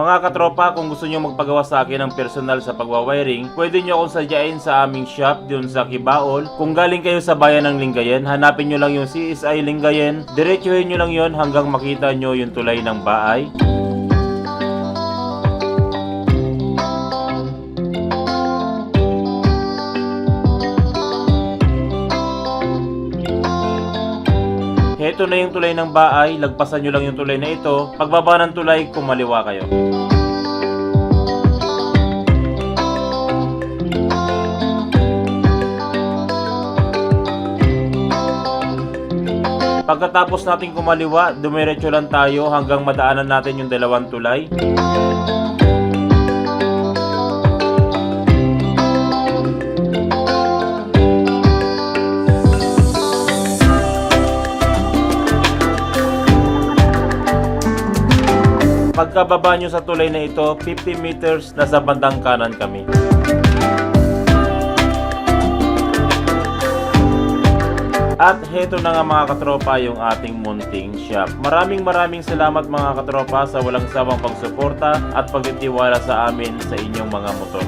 Mga katropa, kung gusto nyo magpagawa sa akin ng personal sa pagwawiring, pwede nyo akong sadyain sa aming shop dun sa Kibaol. Kung galing kayo sa bayan ng Lingayen, hanapin nyo lang yung CSI Lingayen, diretsuhin nyo lang yon hanggang makita nyo yung tulay ng bahay. Heto na yung tulay ng bahay, lagpasan nyo lang yung tulay na ito. Pagbaba ng tulay, kumaliwa kayo. Pagkatapos natin kumaliwa, dumiretso lang tayo hanggang madaanan natin yung dalawang tulay. Pagkababa nyo sa tulay na ito, 50 meters, nasa bandang kanan kami. At heto na nga mga katropa yung ating munting shop. Maraming salamat mga katropa sa walang sawang pagsuporta at pagtitiwala sa amin sa inyong mga motor.